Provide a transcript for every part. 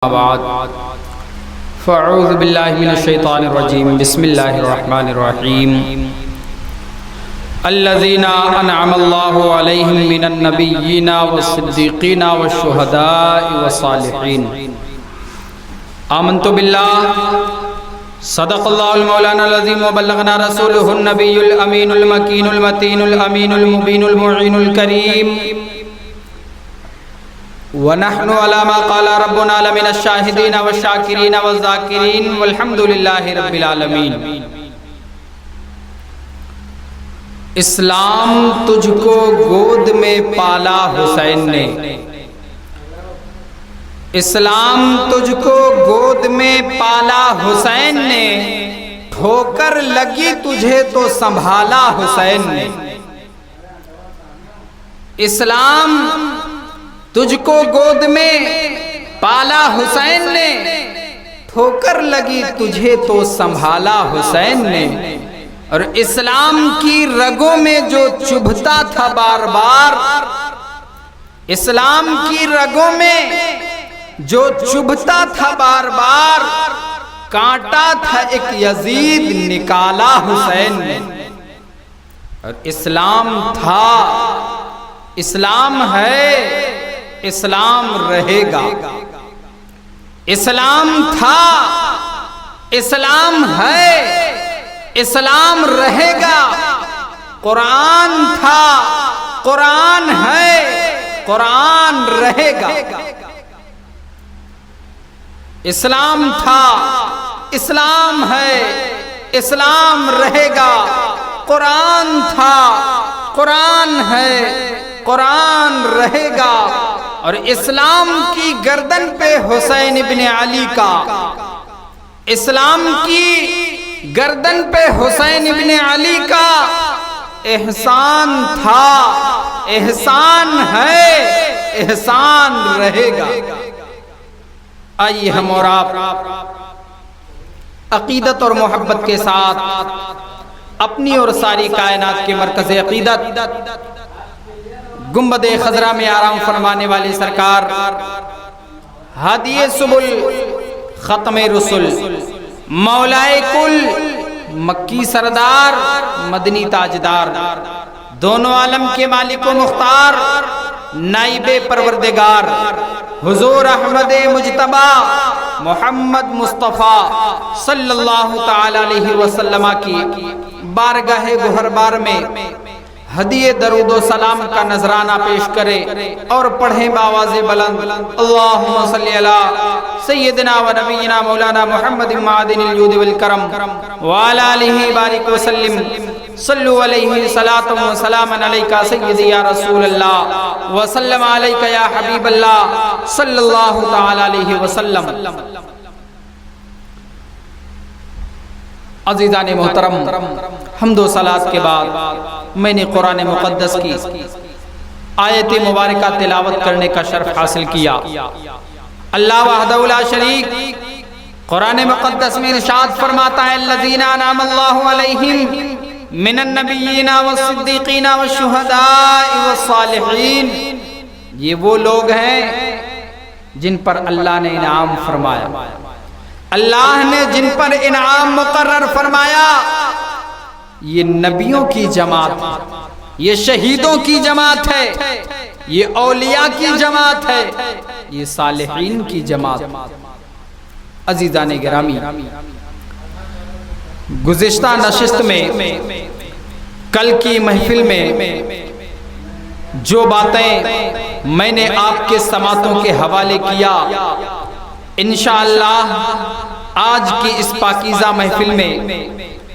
بعد فاعوذ باللہ من الشیطان الرجیم بسم اللہ الرحمن الرحیم الذین انعم اللہ علیہم من النبیین والصدیقین والشہداء والصالحین آمنت باللہ صدق اللہ المولانا العظیم وبلغنا رسولہ النبی الامین المکین المتین الامین المبین المعین الکریم ونحن على ما قال ربنا لمن الشاهدين والشاكرين والذاكرين والحمد لله رب العالمين۔ اسلام تجھ کو گود میں پالا حسین نے، اسلام تجھ کو گود میں پالا حسین نے، ٹھوکر لگی تجھے تو سنبھالا حسین نے۔ اسلام تجھ کو گود میں پالا حسین نے، ٹھوکر لگی تجھے تو سنبھالا حسین نے۔ اور اسلام کی رگوں میں جو چبھتا تھا بار بار، اسلام کی رگوں میں جو چبھتا تھا بار بار، کانٹا تھا ایک یزید نکالا حسین نے۔ اور اسلام تھا، اسلام ہے، اسلام رہے گا۔ اسلام تھا، اسلام ہے، اسلام رہے گا۔ قرآن تھا، قرآن ہے، قرآن رہے گا۔ اسلام تھا، اسلام ہے، اسلام رہے گا۔ قرآن تھا، قرآن ہے، قرآن رہے گا۔ اور اسلام کی گردن پہ حسین ابن علی کا، اسلام کی گردن پہ حسین ابن علی کا احسان تھا، احسان ہے، احسان رہے گا۔ آئیے ہم اور آپ عقیدت اور محبت کے ساتھ اپنی اور ساری کائنات کے مرکز عقیدت گنبد خضرا میں آرام فرمانے والے سرکار، ہادی سبل، ختم رسل، مولائے کل، مکی سردار، مدنی تاجدار، دونوں عالم کے مالک و مختار، نائب پروردگار، حضور احمد مجتبی محمد مصطفیٰ صلی اللہ تعالی علیہ وسلم کی بارگاہ گہربار میں ہدیہ درود و سلام کا نذرانہ پیش کرے اور پڑھیں بآواز بلند، اللہم صلی علی سیدنا و نبینا مولانا محمد معدن الجود والکرم وعلی آلہ بارک وسلم، صلو علیہ صلاۃ و سلام علیکہ سیدی یا رسول اللہ وسلم علیکہ یا حبیب اللہ صلی اللہ تعالی علیہ وسلم۔ عزیزان محترم، حمد و صلاۃ کے بعد میں نے قرآن مقدس کی آیت مبارکہ تلاوت کرنے کا شرف حاصل کیا۔ اللہ وحدہ لا شریک قرآن مقدس میں ارشاد فرماتا ہے، الذین انعم اللہ علیہم من النبیین والصدیقین والشہداء والصالحین۔ یہ وہ لوگ ہیں جن پر اللہ نے انعام فرمایا، اللہ نے جن پر انعام مقرر فرمایا۔ یہ نبیوں کی جماعت، یہ شہیدوں کی جماعت ہے، یہ اولیاء کی جماعت ہے، یہ صالحین کی جماعت۔ عزیزان گرامی، گزشتہ نشست میں، کل کی محفل میں جو باتیں میں نے آپ کے سماعتوں کے حوالے کیا، انشاءاللہ آج کی اس پاکیزہ محفل میں،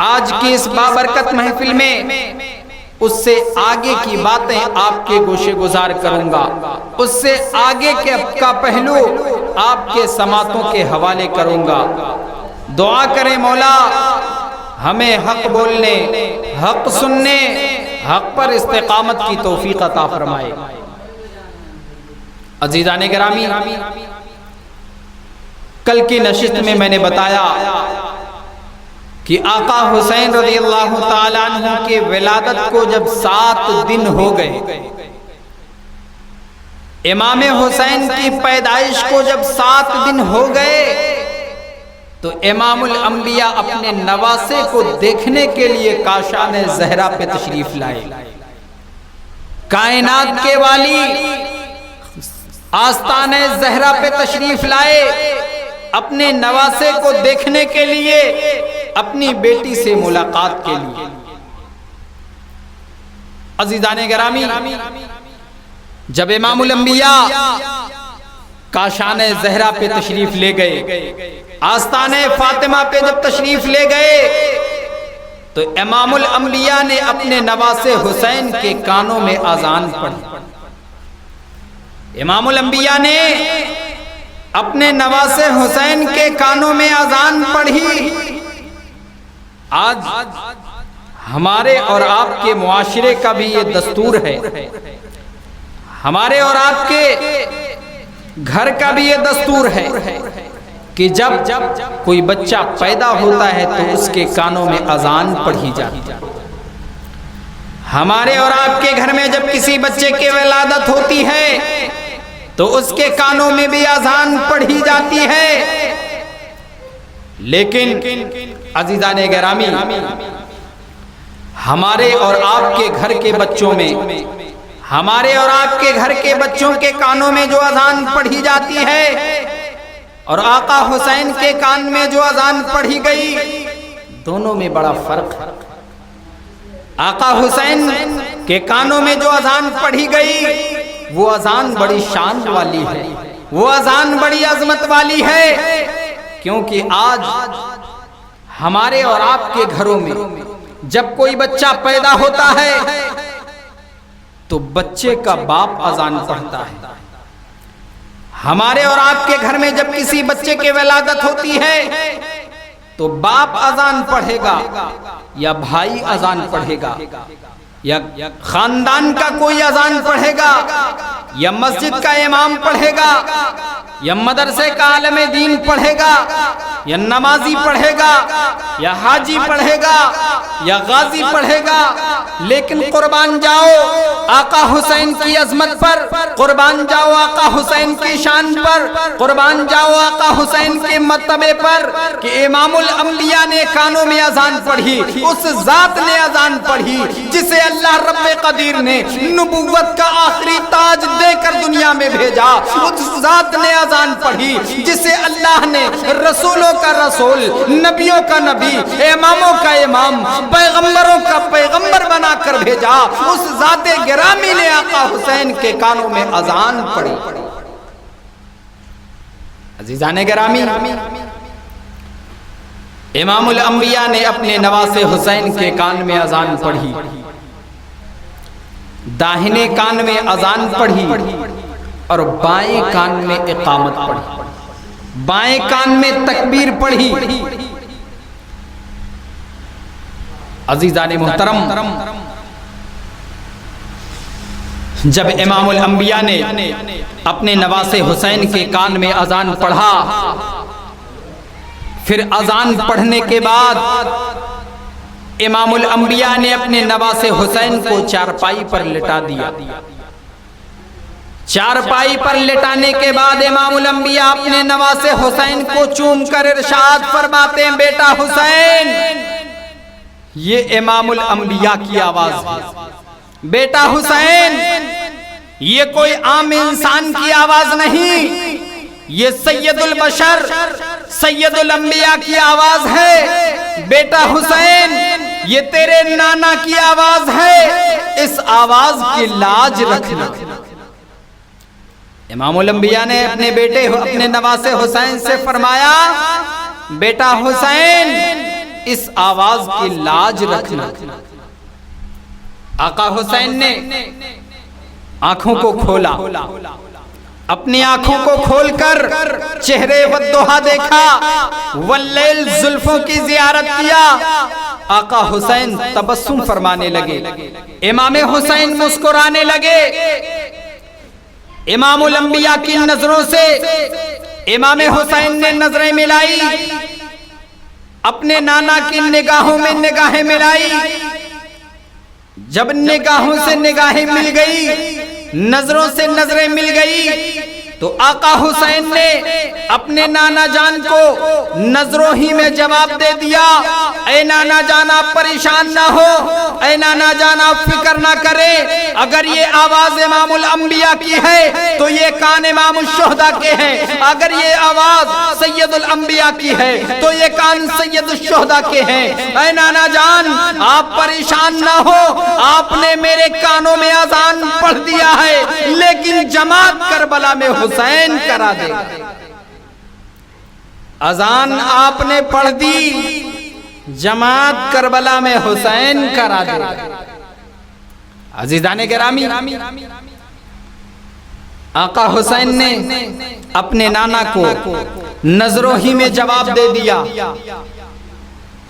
آج کی اس بابرکت محفل میں اس سے آگے کی باتیں آپ کے گوشے گزار کروں گا، اس سے آگے کا پہلو آپ کے سماعتوں کے حوالے کروں گا۔ دعا کریں مولا ہمیں حق بولنے، حق سننے، حق پر استقامت کی توفیق عطا فرمائے۔ عزیزان گرامی، کل کی نشست میں میں نے بتایا کہ آقا حسین رضی اللہ تعالیٰ عنہ کے ولادت کو جب 7 دن ہو گئے، امام حسین کی پیدائش کو جب 7 دن ہو گئے تو امام الانبیاء اپنے نواسے کو دیکھنے کے لیے کاشان زہرا پہ تشریف لائے۔ کائنات کے والی آستان زہرا پہ تشریف لائے اپنے نواسے کو دیکھنے کے لیے، اپنی بیٹی سے ملاقات کے لیے۔ عزیزان گرامی، جب امام الانبیاء کاشان زہرا پہ تشریف لے گئے، آستان فاطمہ پہ جب تشریف لے گئے تو امام الانبیاء نے اپنے نواسے حسین کے کانوں میں اذان پڑھی۔ امام الانبیاء نے اپنے نواسے حسین کے کانوں میں اذان پڑھی۔ آج ہمارے اور آپ کے معاشرے کا بھی یہ دستور ہے، ہمارے اور آپ کے گھر کا بھی یہ دستور ہے کہ جب کوئی بچہ پیدا ہوتا ہے تو اس کے کانوں میں اذان پڑھی جاتی ہے۔ ہمارے اور آپ کے گھر میں جب کسی بچے کی ولادت ہوتی ہے تو اس کے کانوں میں بھی اذان پڑھی جاتی ہے۔ لیکن عزیزان گرامی، ہمارے اور آپ کے گھر کے بچوں میں، ہمارے اور آپ کے گھر کے بچوں کے کانوں میں جو اذان پڑھی جاتی ہے اور آقا حسین کے کان میں جو اذان پڑھی گئی، دونوں میں بڑا فرق ہے۔ آقا حسین کے کانوں میں جو اذان پڑھی گئی وہ اذان بڑی شان والی ہے، وہ اذان بڑی عظمت والی ہے، کیونکہ آج ہمارے اور آپ کے گھروں میں جب کوئی بچہ پیدا ہوتا ہے تو بچے کا باپ اذان پڑھتا ہے۔ ہمارے اور آپ کے گھر میں جب کسی بچے کی ولادت ہوتی ہے تو باپ اذان پڑھے گا یا بھائی اذان پڑھے گا یا خاندان کا کوئی اذان پڑھے گا یا مسجد کا امام پڑھے گا یا مدرسے کا عالم دین پڑھے گا یا نمازی پڑھے گا یا حاجی پڑھے گا یا غازی پڑھے گا، لیکن قربان جاؤ آقا حسین کی عظمت پر، قربان جاؤ آقا حسین کی شان پر، قربان جاؤ آقا حسین کے مرتبے پر کہ امام الانبیاء نے کانوں میں اذان پڑھی، اس ذات نے اذان پڑھی جسے اللہ رب قدیر نے نبوت کا آخری تاج دے کر دنیا میں بھیجا، اس ذات نے اذان پڑھی جسے اللہ نے رسولوں کا رسول، نبیوں کا نبی، اماموں کا امام، پیغمبروں کا پیغمبر بنا کر بھیجا، اس ذات گرامی نے آقا حسین کے کانوں میں اذان پڑھی۔ عزیزان گرامی، امام الانبیاء نے اپنے نواسے حسین کے کان میں اذان پڑھی، داہنے کان میں اذان پڑھی اور بائیں کان میں اقامت پڑھی، بائیں کان میں تکبیر پڑھی۔ عزیزان محترم، جب امام الانبیاء نے اپنے نواسے حسین کے کان میں اذان پڑھا، پھر اذان پڑھنے کے بعد امام الانبیاء نے اپنے نواسے حسین کو چارپائی پر لٹا دیا۔ چارپائی پر لٹانے کے بعد امام الانبیاء اپنے نواسے حسین کو چوم کر ارشاد فرماتے ہیں، بیٹا حسین، یہ امام الانبیاء کی آواز ہے، بیٹا حسین، یہ کوئی عام انسان کی آواز نہیں، یہ سید البشر، سید الانبیاء کی آواز ہے، بیٹا حسین، یہ تیرے نانا کی آواز ہے، اس آواز کی لاج رکھنا۔ امام الانبیاء نے اپنے بیٹے، اپنے نواسے حسین سے فرمایا، بیٹا حسین، اس آواز کی لاج رکھنا۔ آقا حسین نے آنکھوں کو کھولا، اپنی آنکھوں کو کھول کر چہرے والضحا دیکھا، واللیل زلفوں کی زیارت کیا۔ آقا حسین تبسم فرمانے لگے، امام حسین مسکرانے لگے۔ امام الانبیاء کی نظروں سے امام حسین نے نظریں ملائی، اپنے نانا کی نگاہوں میں نگاہیں ملائی۔ جب نگاہوں سے نگاہیں مل گئی، نظروں سے نظریں مل گئی تو آقا حسین نے اپنے نانا جان کو نظروں ہی میں جواب دے دیا، اے نانا جان آپ پریشان نہ ہو، اے نانا جان آپ فکر نہ کرے، اگر یہ آواز امام الانبیاء کی ہے تو یہ کان امام الشہداء کے ہیں، اگر یہ آواز سید الانبیاء کی ہے تو یہ کان سید الشہداء کے ہیں۔ اے نانا جان آپ پریشان نہ ہو، آپ نے میرے کانوں میں اذان پڑھ دیا ہے لیکن جماعت کربلا میں حسین کرا دے گا۔ اذان آپ نے پڑھ دی، جماعت کربلا میں حسین کرا دے گا۔ عزیزان گرامی، آقا حسین نے اپنے نانا کو نظروں ہی میں جواب دے دیا۔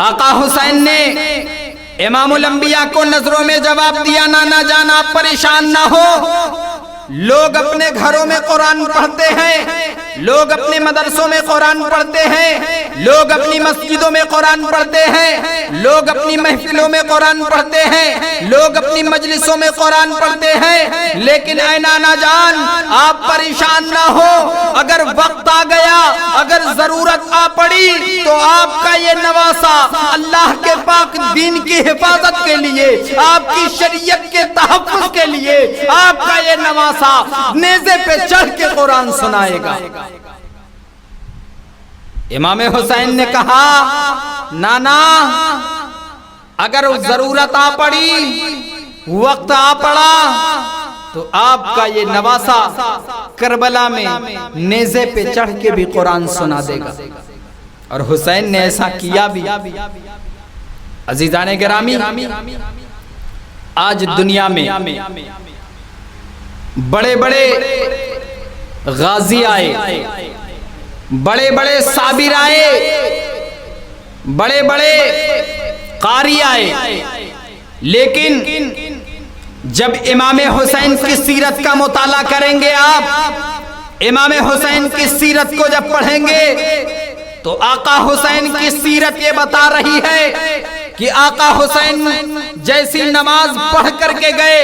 آقا حسین نے امام الانبیاء کو نظروں میں جواب دیا، نانا جان آپ پریشان نہ ہو، لوگ اپنے گھروں میں قرآن پڑھتے ہیں، لوگ اپنے مدرسوں میں قرآن پڑھتے ہیں، لوگ اپنی مسجدوں میں قرآن پڑھتے ہیں، لوگ اپنی محفلوں میں قرآن پڑھتے ہیں، لوگ اپنی مجلسوں میں قرآن پڑھتے ہیں، لیکن اے نانا جان آپ پریشان نہ ہو، اگر وقت آ گیا، اگر ضرورت آ پڑی تو آپ کا یہ نواسا اللہ کے پاک دین کی حفاظت کے لیے، آپ کی شریعت کے تحفظ کے لیے آپ کا یہ نواسا نیزے پہ چڑھ کے قرآن سنائے گا۔ امام حسین نے کہا، نانا اگر ضرورت آ پڑی، وقت آ پڑا تو آپ کا یہ نواسا کربلا میں نیزے پہ چڑھ کے بھی قرآن سنا دے گا۔ اور حسین نے ایسا کیا بھی۔ عزیزان گرامی، آج دنیا میں بڑے بڑے غازی آئے، بڑے بڑے صابر آئے، بڑے بڑے قاری آئے، لیکن جب امام حسین کی سیرت کا مطالعہ کریں گے آپ، امام حسین کی سیرت کو جب پڑھیں گے تو آقا حسین کی سیرت یہ بتا رہی ہے کہ آقا حسین جیسی نماز پڑھ کر کے گئے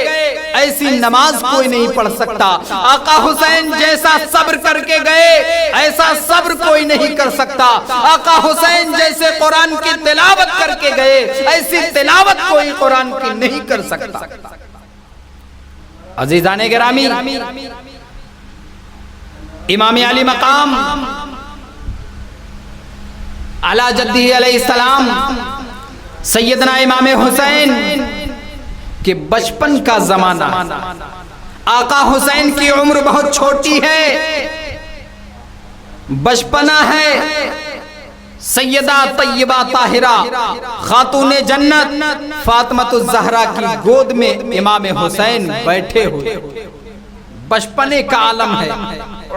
ایسی نماز کوئی نہیں پڑھ سکتا، آقا حسین جیسا صبر کر کے گئے ایسا صبر کوئی نہیں کر سکتا، آقا حسین جیسے قرآن کی تلاوت کر کے گئے ایسی تلاوت کوئی قرآن کی نہیں کر سکتا۔ عزیزان گرامی، امام علی مقام علی جدہ علیہ السلام سیدنا امام حسین کہ بچپن کا زمانہ، آقا حسین کی عمر بہت چھوٹی ہے، بچپنا ہے، سیدہ طیبہ طاہرہ خاتون جنت فاطمۃ الزہرا کی گود میں امام حسین بیٹھے ہوئے، بچپنے کا عالم ہے،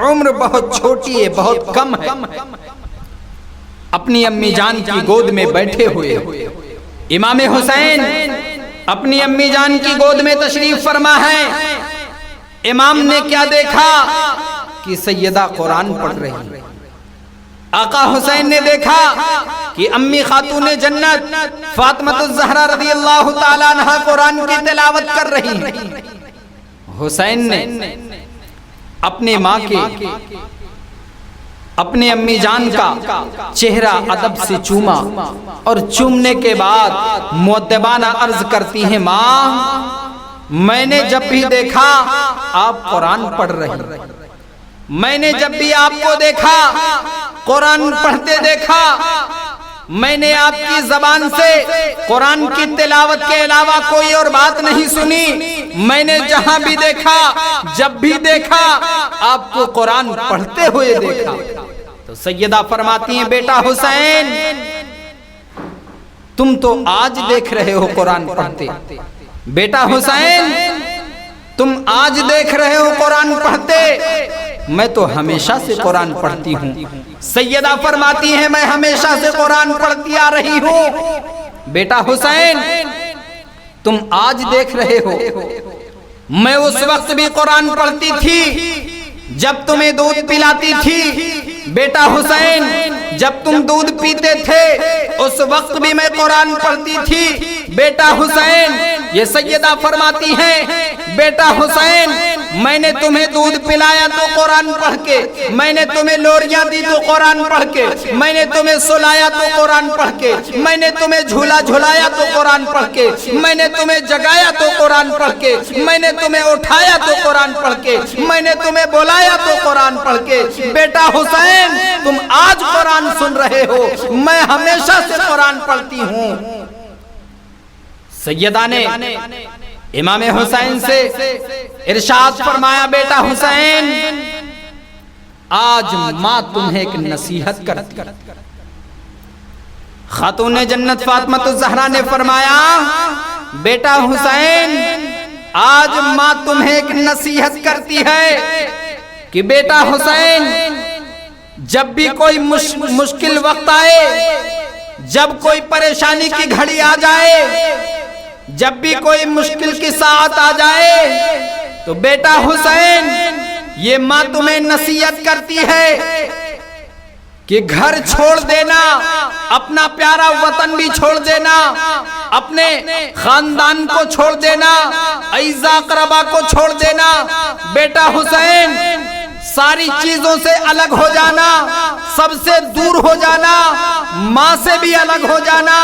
عمر بہت چھوٹی ہے، بہت کم ہے، اپنی امی جان کی گود میں بیٹھے ہوئے امام حسین اپنی امی جان کی گود میں تشریف فرما ہے۔ امام نے کیا دیکھا کہ سیدہ قرآن پڑھ رہی، آقا حسین نے دیکھا کہ امی خاتون جنت فاطمۃ الزہرا رضی اللہ تعالیٰ عنہا قرآن کی تلاوت کر رہی۔ حسین نے اپنے ماں کے، اپنے امی جان کا چہرہ ادب سے چوما اور چومنے کے بعد مؤدبانہ عرض کرتی ہیں، ماں میں نے جب بھی دیکھا آپ قرآن پڑھ رہی، میں نے جب بھی آپ کو دیکھا قرآن پڑھتے دیکھا، میں نے آپ کی زبان سے قرآن کی تلاوت کے علاوہ کوئی اور بات نہیں سنی، میں نے جہاں بھی دیکھا جب بھی دیکھا آپ کو قرآن پڑھتے ہوئے دیکھا۔ تو سیدہ فرماتی ہیں، بیٹا حسین تم تو آج دیکھ رہے ہو قرآن پڑھتے، بیٹا حسین تم آج دیکھ رہے ہو قرآن پڑھتے، میں تو ہمیشہ سے قرآن پڑھتی ہوں۔ سیدہ فرماتی ہیں، میں ہمیشہ سے قرآن پڑھتی آ رہی ہوں، بیٹا حسین تم آج دیکھ رہے ہو، میں اس وقت بھی قرآن پڑھتی تھی جب تمہیں دودھ پلاتی تھی، بیٹا حسین جب تم دودھ پیتے تھے اس وقت بھی میں قرآن پڑھتی تھی، بیٹا حسین یہ سیدہ فرماتی ہیں، بیٹا حسین میں نے تمہیں دودھ پلایا تو قرآن پڑھ کے، میں نے تمہیں لوریاں دی تو قرآن پڑھ کے، میں نے تمہیں سلایا تو قرآن پڑھ کے، میں نے تمہیں جھولا جھلایا تو قرآن پڑھ کے، میں نے تمہیں جگایا تو قرآن پڑھ کے، میں نے تمہیں اٹھایا تو قرآن پڑھ کے، میں نے تمہیں بلایا تو قرآن پڑھ کے۔ بیٹا حسین تم آج قرآن سن رہے ہو، میں ہمیشہ سے قرآن پڑھتی ہوں۔ سیدہ نے امام حسین سے ارشاد فرمایا، بیٹا حسین آج ماں تمہیں ایک نصیحت کرتی۔ خاتون جنت فاطمہ الزہرا نے فرمایا، بیٹا حسین آج ماں تمہیں ایک نصیحت کرتی ہے کہ بیٹا حسین جب بھی کوئی مشکل وقت آئے، جب کوئی پریشانی کی گھڑی آ جائے، جب بھی کوئی مشکل کی ساعت آ جائے، تو بیٹا حسین یہ ماں تمہیں نصیحت کرتی ہے کہ گھر چھوڑ دینا، اپنا پیارا وطن بھی چھوڑ دینا، اپنے خاندان کو چھوڑ دینا، اعزاء اقربا کو چھوڑ دینا۔ بیٹا حسین ساری چیزوں سے الگ ہو جانا، سب سے دور ہو جانا، ماں سے بھی الگ ہو جانا،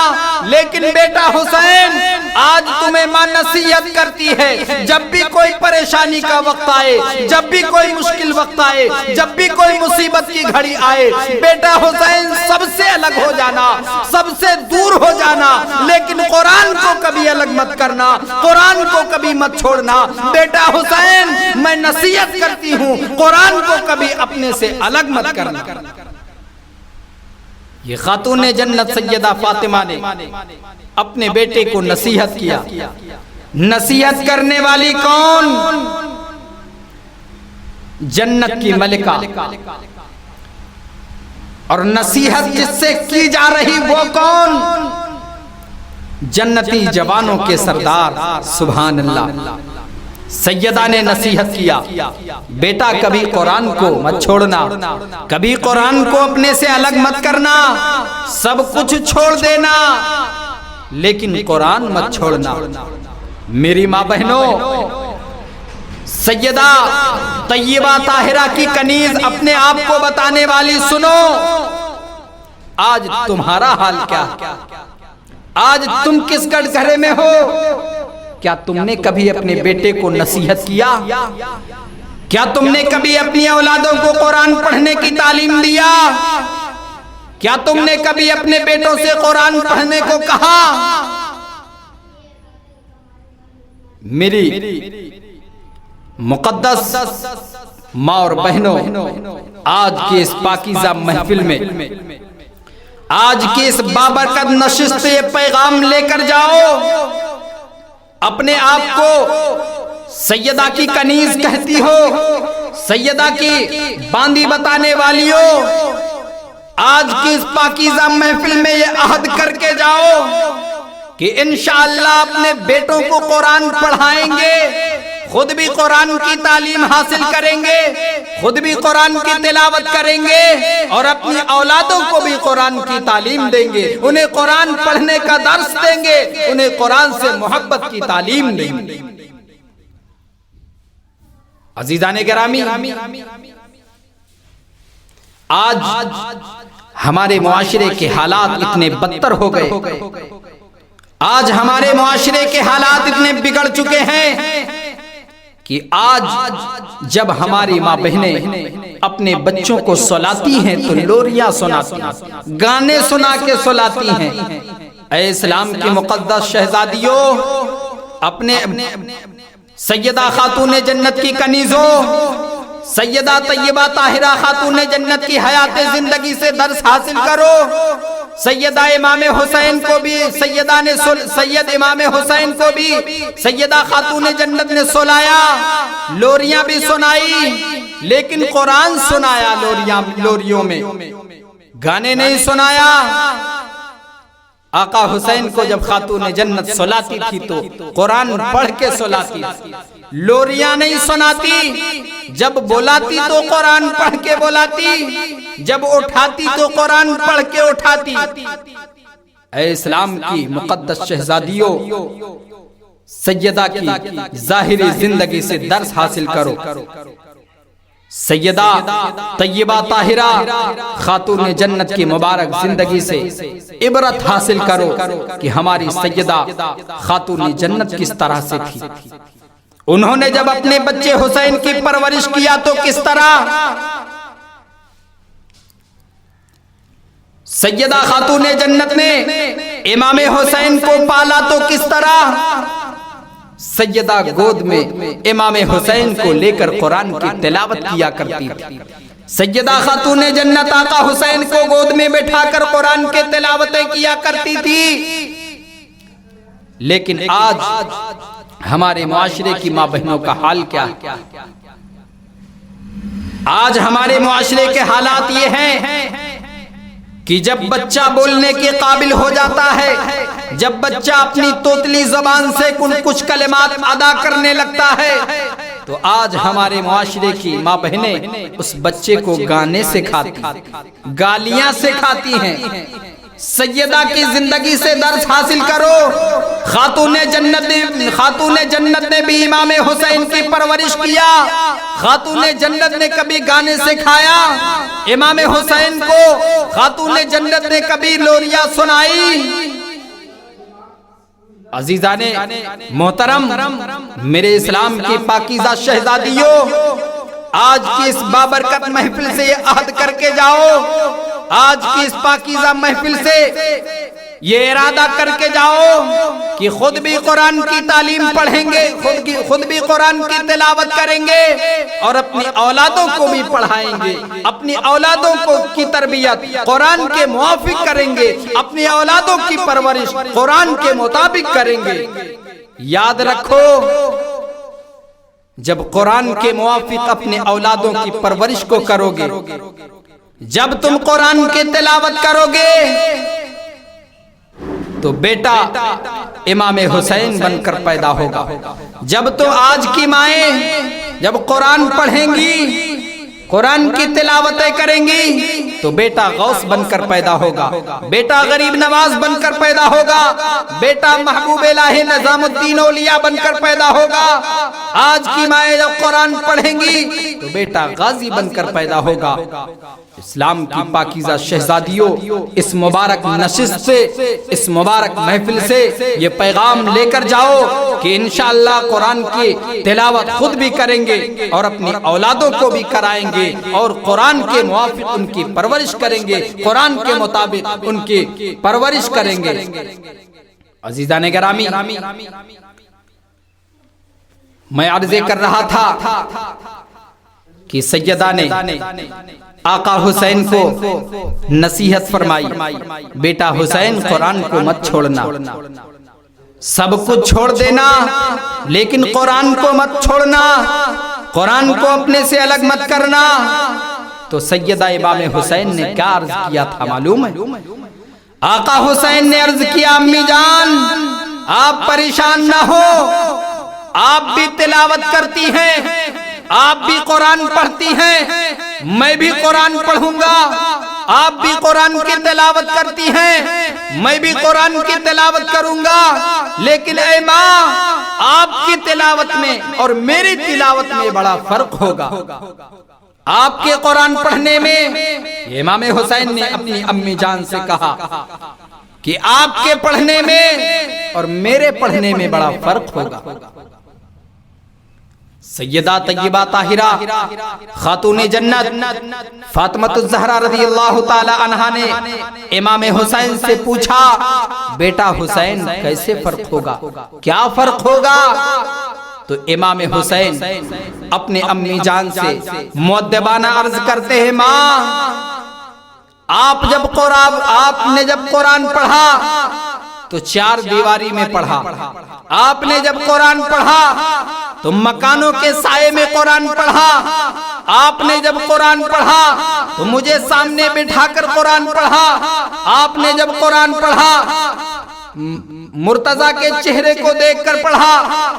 لیکن بیٹا حسین آج تمہیں ماں نصیحت کرتی ہے، جب بھی کوئی پریشانی کا وقت آئے، جب بھی کوئی مشکل وقت آئے، جب بھی کوئی مصیبت کی گھڑی آئے، بیٹا حسین سب سے الگ ہو جانا، سب سے دور ہو جانا، لیکن قرآن کو کبھی الگ مت کرنا، قرآن کو کبھی مت چھوڑنا۔ بیٹا حسین میں نصیحت کرتی ہوں، قرآن کو کبھی اپنے سے الگ مت کرنا۔ یہ خاتون جنت سیدہ فاطمہ نے اپنے بیٹے کو نصیحت کیا۔ نصیحت کرنے والی کون؟ جنت کی ملکہ، اور نصیحت جس سے کی جا رہی وہ کون؟ جنتی جوانوں کے سردار، سبحان اللہ۔ سیدہ نے نصیحت کیا، بیٹا کبھی قرآن کو مت چھوڑنا، کبھی قرآن کو اپنے سے الگ مت کرنا، سب کچھ چھوڑ دینا لیکن قرآن مت چھوڑنا۔ میری ماں بہنوں، سیدہ طیبہ طاہرہ کی کنیز اپنے آپ کو بتانے والی سنو، آج تمہارا حال کیا؟ آج تم کس کٹگرے میں ہو؟ کیا تم نے کبھی اپنے بیٹے کو نصیحت کیا؟ کیا تم نے کبھی اپنی اولادوں کو قرآن پڑھنے کی تعلیم دیا؟ کیا تم نے کبھی اپنے بیٹوں سے قرآن پڑھنے کو کہا؟ میری مقدس ماں اور بہنوں، آج کی اس پاکیزہ محفل میں، آج کی اس بابرکت نشست یہ پیغام لے کر جاؤ، اپنے آپ کو سیدہ کی کنیز کہتی ہو، سیدہ کی باندی بتانے والی ہو، آج کی اس پاکیزہ محفل میں یہ عہد کر کے جاؤ کہ انشاءاللہ اپنے بیٹوں کو قرآن پڑھائیں گے، خود بھی قرآن کی تعلیم حاصل کریں گے، خود بھی قرآن کی تلاوت کریں گے، اور اپنی اولادوں کو بھی قرآن کی تعلیم دیں گے، انہیں قرآن پڑھنے کا درس دیں گے، انہیں قرآن سے محبت کی تعلیم دیں گے۔ عزیزان گرامی، آج ہمارے معاشرے کے حالات اتنے بدتر ہو گئے، آج ہمارے معاشرے کے حالات اتنے بگڑ چکے ہیں کہ آج جب ہماری ماں بہنیں اپنے بچوں کو سلاتی ہیں تو لوریاں سناتی ہیں، گانے سنا کے سلاتی ہیں۔ اے اسلام کی مقدس شہزادیوں، اپنے سیدہ خاتون جنت کی کنیزوں، سیدہ طیبہ طاہرہ خاتون جنت کی حیات زندگی سے درس حاصل کرو۔ سیدہ امام حسین کو بھی سید امام حسین کو بھی سیدہ خاتون جنت نے سلایا، لوریاں بھی سنائی، لیکن قرآن سنایا لوریوں میں، گانے نہیں سنایا۔ آقا حسین کو جب خاتون جنت سلاتی تھی تو قرآن پڑھ کے سلاتی، لوریاں نہیں سناتی، جب بولاتی تو قرآن پڑھ کے بولاتی، جب اٹھاتی تو قرآن پڑھ کے اٹھاتی۔ اے اسلام کی مقدس شہزادیوں، سیدہ کی ظاہری زندگی سے درس حاصل کرو، سیدہ طیبہ طاہرہ خاتون جنت کی مبارک زندگی سے عبرت حاصل کرو کہ ہماری سیدہ خاتون جنت کس طرح سے تھی۔ انہوں نے جب اپنے بچے حسین کی پرورش کیا تو کس طرح؟ سیدہ خاتون جنت نے امام حسین کو پالا تو کس طرح؟ سیدہ گود میں امام حسین کو لے کر قرآن کی تلاوت کیا کرتی تھی۔ سیدہ خاتون جنت آقا حسین کو گود میں بٹھا کر قرآن کے تلاوتیں کیا کرتی تھی۔ لیکن آج ہمارے معاشرے کی ماں بہنوں کا حال کیا ہے؟ آج ہمارے معاشرے کے حالات یہ ہیں کہ جب بچہ بولنے کے قابل ہو جاتا ہے، جب بچہ اپنی توتلی زبان سے کچھ کلمات ادا کرنے لگتا ہے، تو آج ہمارے معاشرے کی ماں بہنیں اس بچے کو گانے سکھاتی، گالیاں سکھاتی ہیں۔ سیدہ کی زندگی سے درس حاصل کرو۔ خاتون جنت نے بھی امام حسین کی پرورش کیا۔ خاتون جنت نے کبھی گانے سکھایا امام حسین کو؟ خاتون جنت نے کبھی لوریاں سنائی؟ عزیزان محترم، میرے اسلام کی پاکیزہ شہزادیوں، آج کی اس بابرکت محفل سے یہ عہد کر کے جاؤ، آج کی اس پاکیزہ محفل سے یہ ارادہ کر کے جاؤ کہ خود بھی قرآن کی تعلیم پڑھیں گے، خود بھی قرآن کی تلاوت کریں گے اور اپنی اولادوں کو بھی پڑھائیں گے، اپنی اولادوں کی تربیت قرآن کے موافق کریں گے، اپنی اولادوں کی پرورش قرآن کے مطابق کریں گے۔ یاد رکھو، جب قرآن کے موافق اپنے اولادوں کی پرورش کو کرو گے، جب تم قرآن کی تلاوت کرو گے تو بیٹا امام حسین بن کر پیدا ہوگا۔ جب تو آج کی مائیں جب قرآن پڑھیں گی، قرآن کی تلاوتیں کریں گی، تو بیٹا غوث بن کر پیدا ہوگا، بیٹا غریب نواز بن کر پیدا ہوگا، بیٹا محبوب الہی نظام الدین اولیاء بن کر پیدا ہوگا۔ آج کی مائیں جب قرآن پڑھیں گی تو بیٹا غازی بن کر پیدا ہوگا۔ اسلام کی پاکیزہ شہزادیوں، اس مبارک نشست سے، اس مبارک محفل سے یہ پیغام لے کر جاؤ کہ انشاءاللہ قرآن کی تلاوت خود بھی کریں گے اور اپنی اولادوں کو بھی کرائیں گے اور قرآن کے موافق ان کی پرورش کریں گے، قرآن کے مطابق ان کی پرورش کریں گے۔ عزیزان گرامی، میں عرض کر رہا تھا کہ سیدہ نے آقا حسین کو نصیحت فرمائی، بیٹا حسین قرآن کو مت چھوڑنا، سب کچھ چھوڑ دینا لیکن قرآن کو مت چھوڑنا، قرآن کو اپنے سے الگ مت کرنا۔ تو سیدہ امام حسین نے کیا عرض کیا تھا معلوم ہے؟ آقا حسین نے عرض کیا، امی جان آپ پریشان نہ ہو، آپ بھی تلاوت کرتی ہیں، آپ بھی قرآن پڑھتی ہیں، میں بھی قرآن پڑھوں گا، آپ بھی قرآن کی تلاوت کرتی ہیں، میں بھی قرآن کی تلاوت کروں گا، لیکن اے ماں آپ کی تلاوت میں اور میری تلاوت میں بڑا فرق ہوگا۔ آپ کے قرآن پڑھنے میں، امام حسین نے اپنی امی جان سے کہا کہ آپ کے پڑھنے میں اور میرے پڑھنے میں بڑا فرق ہوگا۔ سیدہ طیبہ طاہرہ خاتون جنت فاطمہ الزہرا رضی اللہ تعالی عنہا نے امام حسین سے پوچھا، بیٹا حسین کیسے فرق ہوگا، کیا فرق ہوگا؟ تو امام حسین اپنے امی جان سے مؤدبانہ عرض کرتے ہیں، ماں آپ نے جب قرآن پڑھا تو چار دیواری میں پڑھا، آپ نے جب قرآن پڑھا تو مکانوں کے سائے میں قرآن پڑھا، آپ نے جب قرآن پڑھا تو مجھے سامنے بٹھا کر قرآن پڑھا، آپ نے جب قرآن پڑھا مرتضی کے چہرے کو دیکھ کر پڑھا،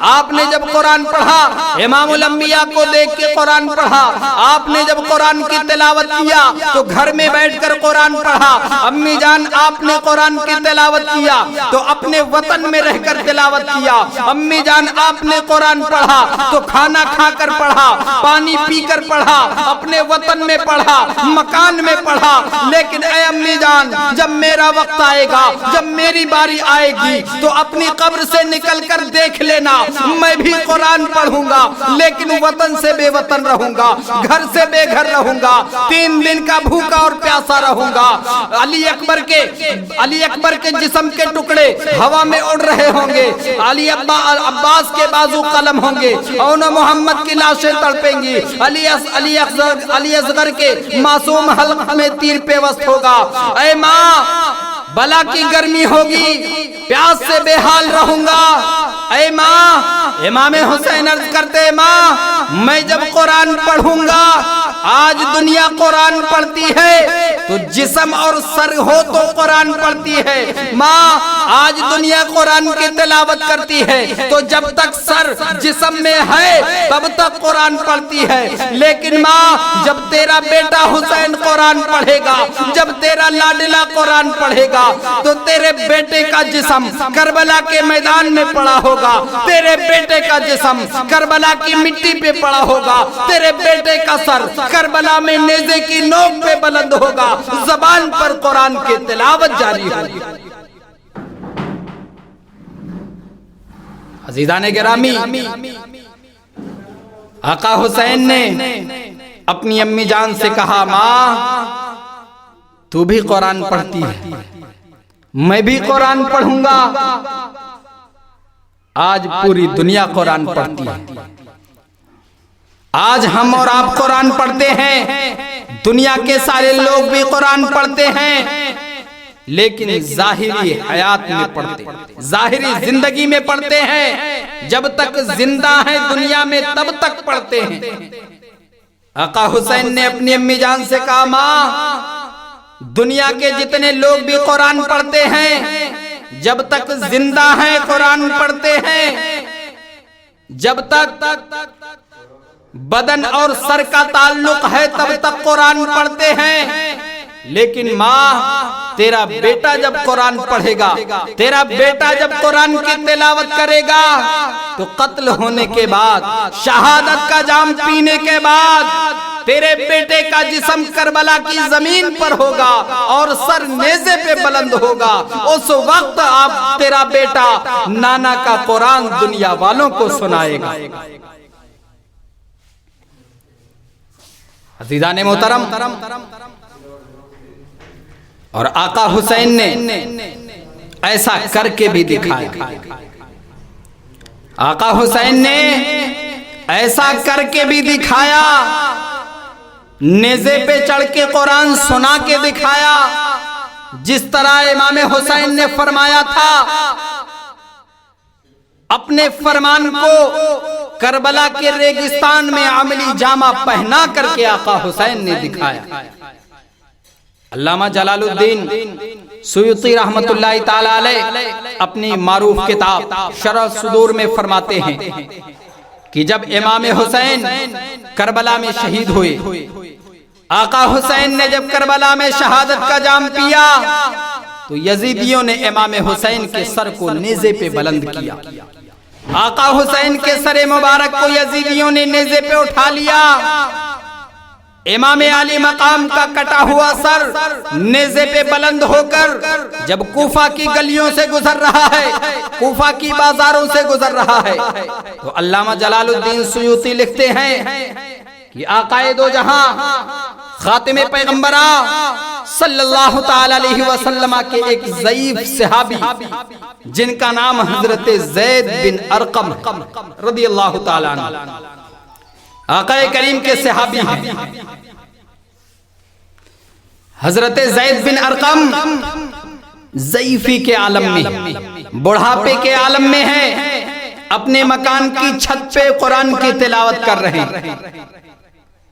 آپ نے جب قرآن پڑھا، امام الانبیاء کو دیکھ کے قرآن پڑھا، آپ نے جب قرآن کی تلاوت کیا تو گھر میں بیٹھ کر قرآن پڑھا، امی جان آپ نے قرآن کی تلاوت کیا تو اپنے وطن میں رہ کر تلاوت کیا، امی جان آپ نے قرآن پڑھا تو کھانا کھا کر پڑھا، پانی پی کر پڑھا، اپنے وطن میں پڑھا، مکان میں پڑھا، لیکن اے امی جان جب میرا وقت آئے گا، جب میری باری آئے گی تو اپنی قبر سے نکل کر دیکھ لینا، میں بھی قرآن پڑھوں گا لیکن وطن سے بے وطن رہوں گا، گھر سے بے گھر رہوں گا، 3 دن کا بھوکا اور پیاسا رہوں گا۔ علی اکبر کے جسم کے ٹکڑے ہوا میں اڑ رہے ہوں گے، عباس کے بازو قلم ہوں گے، اور محمد کی لاشیں تڑپیں گی، علی اصغر کے معصوم حلق میں تیر پیوست ہوگا۔ اے ماں بلا کی گرمی ہوگی، پیاس سے بے حال رہوں گا۔ اے ماں، امام حسین عرض کرتے ماں میں جب قرآن پڑھوں گا، آج دنیا قرآن پڑھتی ہے تو جسم اور سر ہو تو قرآن پڑھتی ہے، ماں آج دنیا قرآن کی تلاوت کرتی ہے تو جب تک سر جسم میں ہے تب تک قرآن پڑھتی ہے، لیکن ماں جب تیرا بیٹا حسین قرآن پڑھے گا، جب تیرا لاڈلا قرآن پڑھے گا تو تیرے بیٹے کا جسم کربلا کے میدان میں پڑا ہوگا، تیرے بیٹے کا جسم کربلا کی مٹی پہ پڑا ہوگا، تیرے بیٹے کا سر کربلا میں نیزے کی نوک پہ بلند ہوگا، زبان پر قرآن کی تلاوت جاری ہوگی۔ عزیزان گرامی، آقا حسین نے اپنی امی جان سے کہا ماں تو بھی قرآن پڑھتی ہے، میں بھی قرآن پڑھوں گا۔ آج پوری دنیا قرآن پڑھتی ہے، آج ہم اور آپ قرآن پڑھتے ہیں، دنیا کے سارے لوگ بھی قرآن پڑھتے ہیں، لیکن ظاہری حیات میں پڑھتے ہیں، ظاہری زندگی میں پڑھتے ہیں، جب تک زندہ ہیں دنیا میں تب تک پڑھتے ہیں۔ آقا حسین نے اپنی امی جان سے کہا ماں دنیا کے جتنے لوگ بھی قرآن پڑھتے ہیں جب تک زندہ ہیں قرآن پڑھتے ہیں، جب تک بدن اور سر کا تعلق ہے تب تک قرآن پڑھتے ہیں، لیکن ماں تیرا بیٹا جب قرآن پڑھے گا، تیرا بیٹا جب قرآن کی تلاوت کرے گا تو قتل ہونے کے بعد، شہادت کا جام پینے کے بعد تیرے بیٹے کا جسم کربلا کی زمین پر ہوگا اور سر نیزے پہ بلند ہوگا، اس وقت آپ تیرا بیٹا نانا کا قرآن دنیا والوں کو سنائے گا۔ عزیزان محترم، اور آقا حسین نے ایسا کر کے بھی دکھایا، آقا حسین نے ایسا کر کے بھی دکھایا، نیزے پہ چڑھ کے قرآن سنا کے دکھایا، جس طرح امام حسین نے فرمایا تھا، اپنے فرمان کو کربلا کے ریگستان میں عملی جامہ پہنا کر کے آقا حسین نے دکھایا۔ علامہ جلال الدین سیوطی رحمت اللہ تعالی علیہ اپنی معروف کتاب شرح صدور میں فرماتے ہیں کہ جب امام حسین کربلا میں شہید ہوئے، آقا حسین نے جب کربلا میں شہادت کا جام پیا تو یزیدیوں نے امام حسین کے سر کو نیزے پہ بلند کیا، آقا حسین کے سر مبارک کو یزیدیوں نے نیزے پہ اٹھا لیا، امام علی مقام کا کٹا ہوا سر نیزے پہ بلند ہو کر جب کوفہ کی گلیوں سے گزر رہا ہے، کوفہ کی بازاروں سے گزر رہا ہے، تو علامہ جلال الدین سیوطی لکھتے ہیں کہ آقائے دو جہاں خاتم پیغمبراں صلی اللہ تعالی علیہ وسلم کے ایک ضعیف صحابی جن کا نام حضرت زید بن ارقم رضی اللہ تعالی عنہ، آقا کریم کے صحابی ہیں، حضرت زید بن ارقم ضعیفی کے عالم میں، بڑھاپے کے عالم میں ہیں، اپنے مکان کی چھت پہ قرآن کی تلاوت کر رہے ہیں۔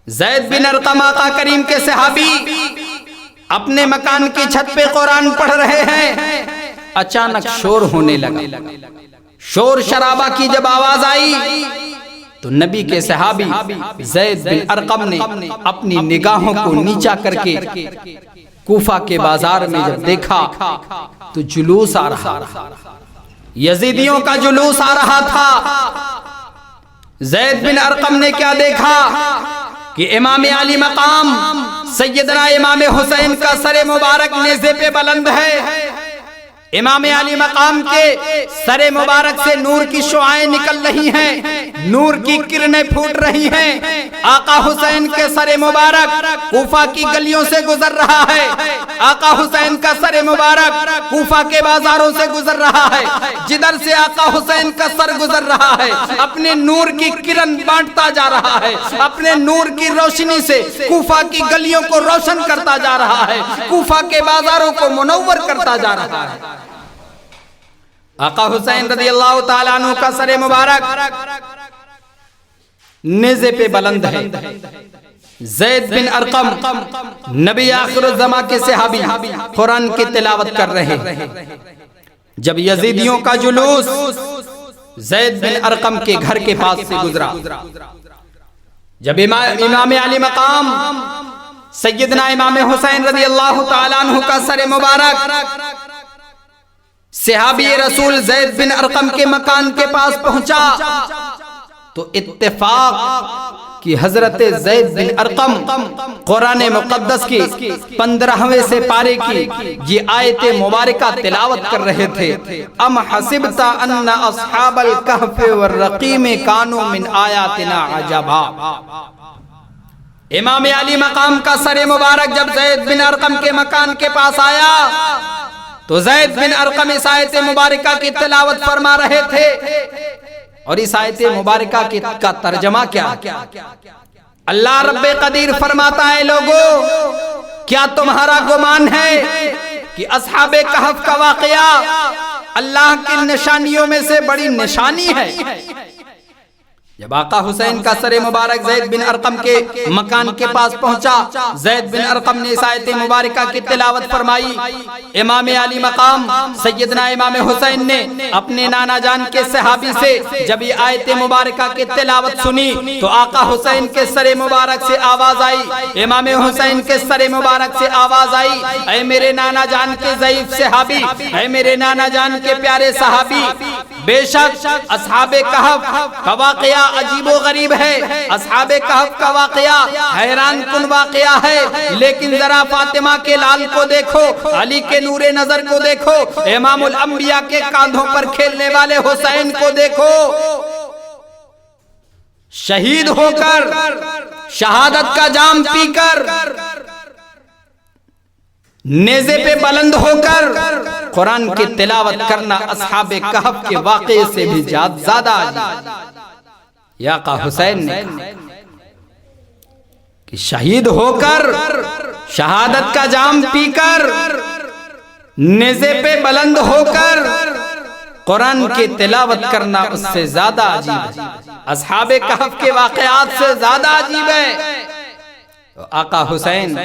زید بن ارقم آقا کریم کے صحابی اپنے مکان کی چھت پہ قرآن پڑھ رہے ہیں، اچانک شور ہونے لگا. شور شرابہ کی جب آواز آئی تو نبی کے صحابی زید بن ارقم نے اپنی نگاہوں کو نیچا کر کے کوفہ کے بازار میں جب دیکھا تو جلوس آ رہا تھا، یزیدیوں کا جلوس آ رہا تھا. زید بن ارقم نے کیا دیکھا کہ امام علی مقام سیدنا امام حسین کا سر مبارک نیزے پہ بلند ہے. امام علی مقام کے سر مبارک سے نور کی شعائیں نکل رہی ہیں، نور کی کرنیں پھوٹ رہی ہیں. آقا حسین کے سر مبارک کوفہ کی گلیوں سے گزر رہا ہے. آقا حسین کا سر مبارک کوفہ کے بازاروں سے گزر رہا ہے. جدھر سے آقا حسین کا سر گزر رہا ہے اپنے نور کی کرن بانٹتا جا رہا ہے، اپنے نور کی روشنی سے کوفہ کی گلیوں کو روشن کرتا جا رہا ہے، کوفہ کے بازاروں کو منور کرتا جا رہا ہے. آقا حسین رضی اللہ تعالیٰ عنہ کا سر مبارک نیزے پہ بلند ہے. زید بن ارقم نبی آخر الزمان کے صحابی قرآن کی تلاوت کر رہے. جب یزیدیوں کا جلوس زید بن ارقم کے گھر کے پاس سے گزرا، جب امام علی مقام سیدنا امام حسین رضی اللہ تعالیٰ عنہ کا سر مبارک صحابی رسول زید بن ارقم کے مکان کے پاس پہنچا تو اتفاق کہ حضرت زید بن ارقم قرآن مقدس کی 15ویں سے پارے کی یہ آیت مبارکہ تلاوت کر رہے تھے. ام حسبت ان اصحاب الکہف والرقیم کانوا من آیاتنا عجبا. امام علی مقام کا سر مبارک جب زید بن ارقم کے مکان کے پاس آیا تو زید بن ارقم اس آیت مبارکہ کی تلاوت فرما رہے تھے. اور اس آیت مبارکہ کا ترجمہ کیا؟ اللہ رب قدیر فرماتا ہے لوگو کیا تمہارا گمان ہے کہ اصحاب کہف کا واقعہ اللہ کی نشانیوں میں سے بڑی نشانی ہے؟ جب آقا حسین کا سر مبارک زید بن ارقم کے مکان کے پاس پہنچا، زید بن ارقم نے اس آیت مبارکہ کی تلاوت فرمائی. امام علی مقام سیدنا امام حسین نے اپنے نانا جان کے صحابی سے جب یہ آیت مبارکہ کی تلاوت سنی تو آقا حسین کے سر مبارک سے آواز آئی، امام حسین کے سر مبارک سے آواز آئی، اے میرے نانا جان کے ضعیف صحابی، اے میرے نانا جان کے پیارے صحابی، بے شک اصحاب کہف کا واقعہ عجیب و غریب ہے، اصحاب کہف کا واقعہ حیران کن واقعہ ہے، لیکن ذرا فاطمہ کے لال کو دیکھو، علی کے نور نظر کو دیکھو، امام الانبیاء کے کاندھوں پر کھیلنے والے حسین کو دیکھو. شہید ہو کر، شہادت کا جام پی کر، نیزے پہ بلند ہو کر قرآن کی تلاوت کرنا اصحاب کہف کے واقعے سے بھی زیادہ عجیب. یا آقا حسین نے کہ شہید ہو کر، شہادت کا جام پی کر، نیزے پہ بلند ہو کر قرآن کی تلاوت کرنا اس سے زیادہ عجیب ہے، اصحاب کہف کے واقعات سے زیادہ عجیب ہے. تو آقا حسین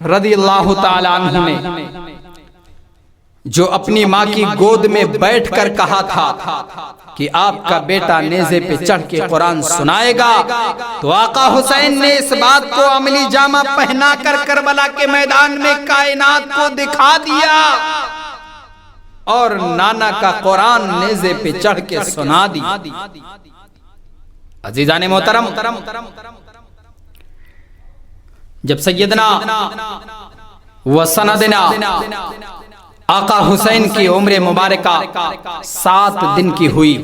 رضی اللہ تعالی عنہ نے جو اپنی ماں کی گود میں بیٹھ کر کہا تھا کہ آپ کا بیٹا نیزے پہ چڑھ کے قرآن سنائے گا، تو آقا حسین نے اس بات کو عملی جامہ پہنا کر کربلا کے میدان میں کائنات کو دکھا دیا اور نانا کا قرآن نیزے پہ چڑھ کے سنا دی. عزیزان محترم، جب سیدنا و سندنا آقا حسین کی عمر مبارکہ 7 دن کی ہوئی،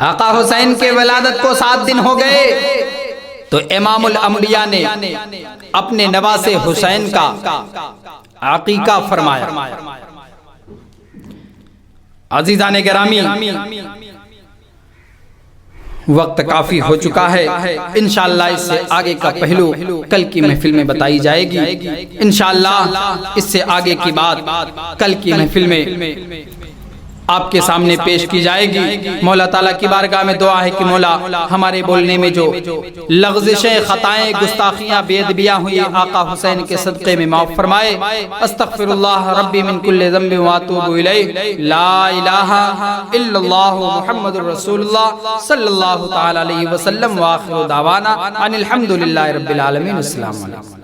آقا حسین کے ولادت کو 7 دن ہو گئے تو امام الانبیاء نے اپنے نواسے حسین کا عقیقہ فرمایا. عزیزان گرامی، وقت کافی ہو چکا ہے، انشاءاللہ اس سے آگے کا پہلو کل کی محفل میں بتائی جائے گی. انشاءاللہ اس سے آگے کی بات کل کی محفل میں آپ کے سامنے پیش کی جائے گی۔ مولا تعالیٰ کی بارگاہ میں دعا ہے کہ مولا ہمارے بولنے میں جو لغزشیں، خطائیں، گستاخیاں، بے ادبیاں ہوئی آقا حسین کے صدقے میں معاف فرمائے۔ استغفر اللہ ربی من کل ذنب واتوب الیہ، لا الہ الا اللہ محمد رسول اللہ صلی اللہ تعالی علیہ وسلم، وآخر دعوانا ان الحمد للہ رب العالمین۔ السلام علیکم۔